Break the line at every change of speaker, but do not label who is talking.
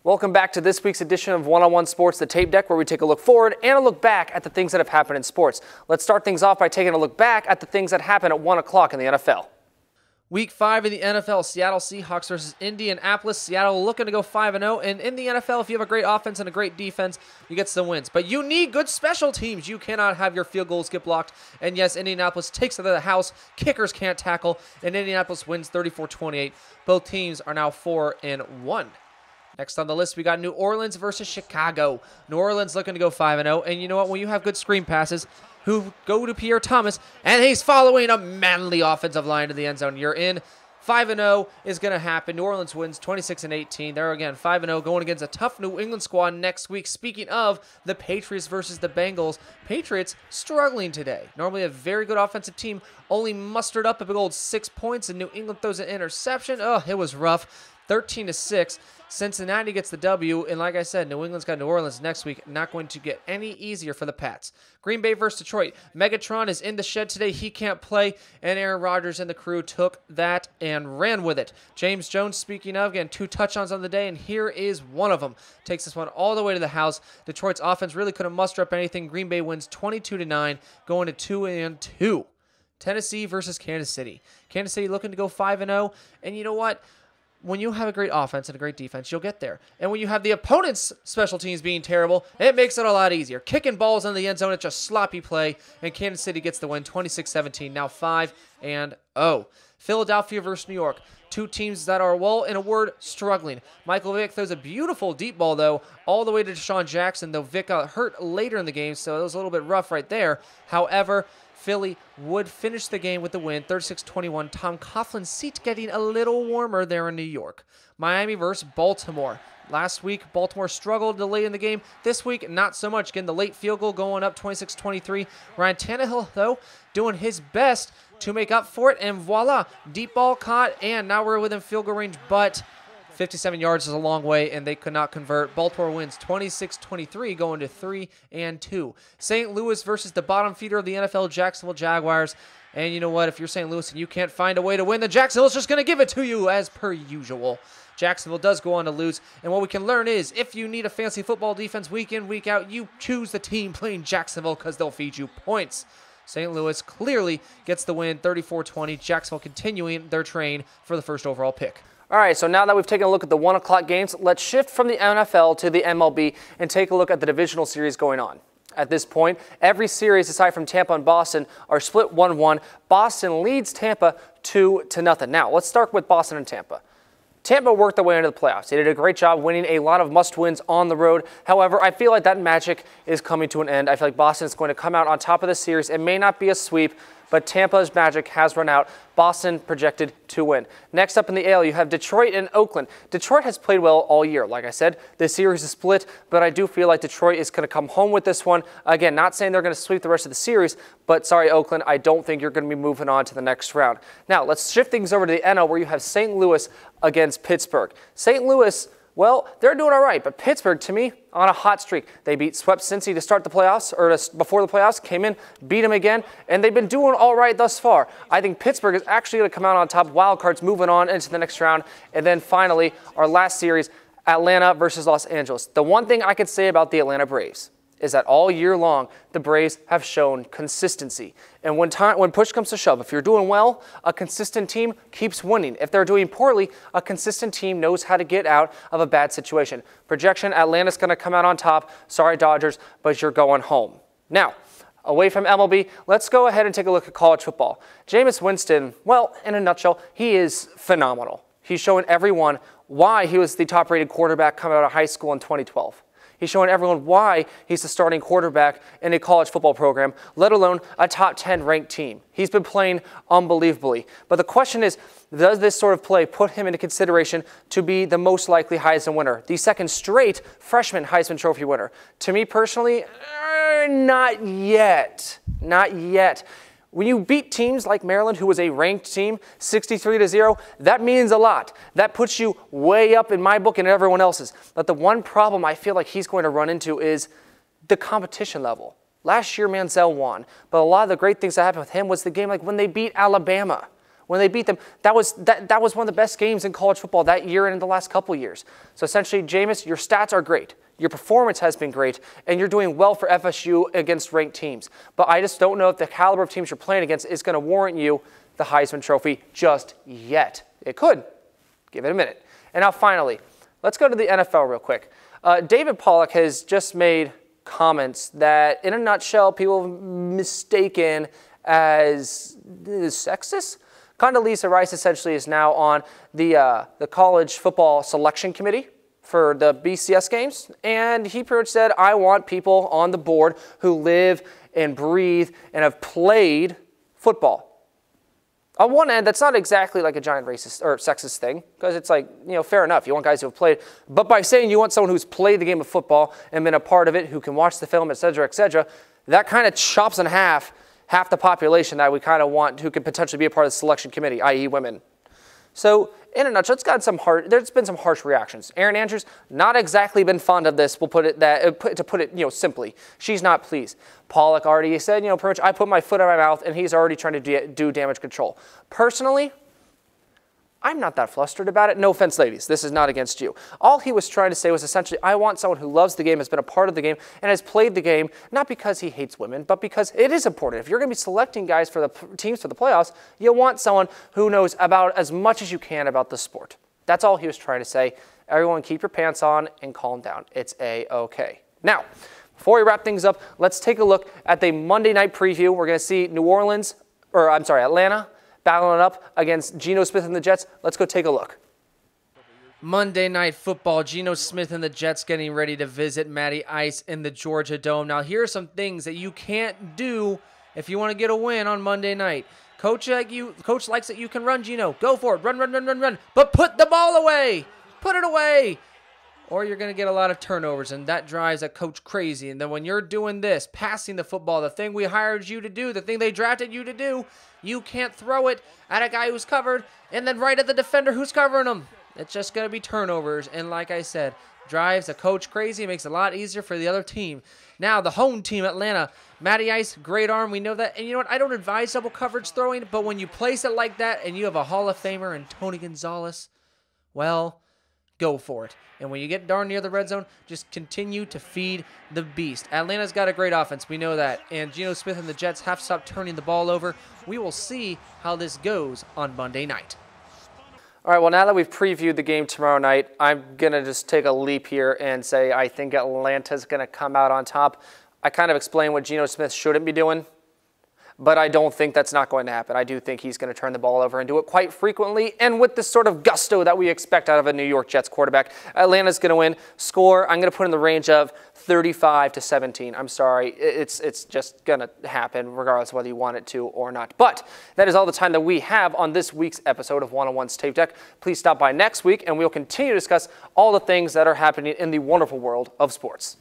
Welcome back to this week's edition of One-on-One Sports, the tape deck, where we take a look forward and a look back at the things that have happened in sports. Let's start things off by taking a look back at the things that happened at 1 o'clock in the NFL.
Week 5 in the NFL, Seattle Seahawks versus Indianapolis. Seattle looking to go 5-0, and in the NFL, if you have a great offense and a great defense, you get some wins. But you need good special teams. You cannot have your field goals get blocked. And yes, Indianapolis takes it to the house. Kickers can't tackle, and Indianapolis wins 34-28. Both teams are now 4-1. Next on the list, we got New Orleans versus Chicago. New Orleans looking to go 5-0, and you know what? When you have good screen passes, who go to Pierre Thomas, and he's following a manly offensive line to the end zone. You're in. 5-0 is going to happen. New Orleans wins 26-18. They're again 5-0 going against a tough New England squad next week. Speaking of the Patriots versus the Bengals, Patriots struggling today. Normally a very good offensive team, only mustered up a big old 6 points, and New England throws an interception. Oh, it was rough. 13-6. Cincinnati gets the W, and like I said, New England's got New Orleans next week. Not going to get any easier for the Pats. Green Bay versus Detroit. Megatron is in the shed today. He can't play, and Aaron Rodgers and the crew took that and ran with it. James Jones, speaking of, again, 2 touchdowns on the day, and here is one of them. Takes this one all the way to the house. Detroit's offense really couldn't muster up anything. Green Bay wins 22-9, going to 2-2. Tennessee versus Kansas City. Kansas City looking to go 5-0, and you know what? When you have a great offense and a great defense, you'll get there. And when you have the opponent's special teams being terrible, it makes it a lot easier. Kicking balls in the end zone, it's just sloppy play, and Kansas City gets the win 26-17, now 5-0. Philadelphia versus New York. 2 teams that are, well, in a word, struggling. Michael Vick throws a beautiful deep ball, though, all the way to Deshaun Jackson, though Vick got hurt later in the game, so it was a little bit rough right there. However, Philly would finish the game with the win, 36-21. Tom Coughlin's seat getting a little warmer there in New York. Miami versus Baltimore. Last week, Baltimore struggled late in the game. This week, not so much. Getting the late field goal going up 26-23. Ryan Tannehill, though, doing his best to make up for it. And voila, deep ball caught, and now we're within field goal range, but 57 yards is a long way, and they could not convert. Baltimore wins 26-23, going to 3-2. St. Louis versus the bottom feeder of the NFL, Jacksonville Jaguars. And you know what? If you're St. Louis and you can't find a way to win, then Jacksonville's just going to give it to you as per usual. Jacksonville does go on to lose, and what we can learn is if you need a fancy football defense week in, week out, you choose the team playing Jacksonville because they'll feed you points. St. Louis clearly gets the win, 34-20. Jacksonville continuing their train for the first overall pick.
All right, so now that we've taken a look at the 1 o'clock games, let's shift from the NFL to the MLB and take a look at the divisional series going on. At this point, every series aside from Tampa and Boston are split 1-1. Boston leads Tampa 2-0. Now, let's start with Boston and Tampa. Tampa worked their way into the playoffs. They did a great job winning a lot of must-wins on the road. However, I feel like that magic is coming to an end. I feel like Boston is going to come out on top of the series. It may not be a sweep, but Tampa's magic has run out. Boston projected to win. Next up in the AL, you have Detroit and Oakland. Detroit has played well all year. Like I said, this series is split, but I do feel like Detroit is going to come home with this one. Again, not saying they're going to sweep the rest of the series, but sorry, Oakland, I don't think you're going to be moving on to the next round. Now, let's shift things over to the NL, where you have St. Louis against Pittsburgh. St. Louis, well, they're doing all right, but Pittsburgh, to me, on a hot streak. They swept Cincy to start the playoffs, or before the playoffs, came in, beat them again, and they've been doing all right thus far. I think Pittsburgh is actually going to come out on top. Wild cards moving on into the next round, and then finally, our last series, Atlanta versus Los Angeles. The one thing I could say about the Atlanta Braves is that all year long, the Braves have shown consistency. And when push comes to shove, if you're doing well, a consistent team keeps winning. If they're doing poorly, a consistent team knows how to get out of a bad situation. Projection, Atlanta's going to come out on top. Sorry, Dodgers, but you're going home. Now, away from MLB, let's go ahead and take a look at college football. Jameis Winston, well, in a nutshell, he is phenomenal. He's showing everyone why he was the top-rated quarterback coming out of high school in 2012. He's showing everyone why he's the starting quarterback in a college football program, let alone a top 10 ranked team. He's been playing unbelievably. But the question is, does this sort of play put him into consideration to be the most likely Heisman winner, the second straight freshman Heisman Trophy winner? To me personally, not yet. Not yet. When you beat teams like Maryland, who was a ranked team, 63-0, that means a lot. That puts you way up in my book and everyone else's. But the one problem I feel like he's going to run into is the competition level. Last year, Manziel won, but a lot of the great things that happened with him was the game like when they beat Alabama. when they beat them, that was one of the best games in college football that year and in the last couple of years. So essentially, Jameis, your stats are great. Your performance has been great, and you're doing well for FSU against ranked teams. But I just don't know if the caliber of teams you're playing against is going to warrant you the Heisman Trophy just yet. It could. Give it a minute. And now finally, let's go to the NFL real quick. David Pollack has just made comments that, in a nutshell, people have mistaken as sexist. Condoleezza Rice essentially is now on the college football selection committee for the BCS games, and he pretty much said, I want people on the board who live and breathe and have played football. On one end, that's not exactly like a giant racist or sexist thing, because it's like, fair enough. You want guys who have played. But by saying you want someone who's played the game of football and been a part of it, who can watch the film, et cetera, that kind of chops in half the population that we kind of want who could potentially be a part of the selection committee, i.e. women. So, in a nutshell, there's been some harsh reactions. Erin Andrews, not exactly been fond of this, to put it simply. She's not pleased. Pollack already said, pretty much, I put my foot in my mouth, and he's already trying to do damage control. Personally, I'm not that flustered about it. No offense, ladies. This is not against you. All he was trying to say was essentially, I want someone who loves the game, has been a part of the game, and has played the game, not because he hates women, but because it is important. If you're going to be selecting guys for the teams for the playoffs, you want someone who knows about as much as you can about the sport. That's all he was trying to say. Everyone keep your pants on and calm down. It's A-okay. Now, before we wrap things up, let's take a look at the Monday night preview. We're going to see Atlanta battling up against Geno Smith and the Jets. Let's go take a look.
Monday Night Football, Geno Smith and the Jets getting ready to visit Matty Ice in the Georgia Dome. Now, here are some things that you can't do if you want to get a win on Monday night. Coach likes that you can run, Geno. Go for it. Run. But put the ball away. Put it away. Or you're going to get a lot of turnovers, and that drives a coach crazy. And then when you're doing this, passing the football, the thing we hired you to do, the thing they drafted you to do, you can't throw it at a guy who's covered and then right at the defender who's covering him. It's just going to be turnovers, and like I said, drives a coach crazy. It makes it a lot easier for the other team. Now, the home team, Atlanta. Matty Ice, great arm. We know that. And you know what? I don't advise double coverage throwing, but when you place it like that and you have a Hall of Famer in Tony Gonzalez, well, go for it. And when you get darn near the red zone, just continue to feed the beast. Atlanta's got a great offense. We know that. And Geno Smith and the Jets have stopped turning the ball over. We will see how this goes on Monday night.
All right, well, now that we've previewed the game tomorrow night, I'm going to just take a leap here and say I think Atlanta's going to come out on top. I kind of explained what Geno Smith shouldn't be doing, but I don't think that's not going to happen. I do think he's going to turn the ball over and do it quite frequently and with this sort of gusto that we expect out of a New York Jets quarterback. Atlanta's going to win. Score, I'm going to put in the range of 35-17. I'm sorry. It's just going to happen regardless of whether you want it to or not. But that is all the time that we have on this week's episode of One-on-One's Tape Deck. Please stop by next week and we'll continue to discuss all the things that are happening in the wonderful world of sports.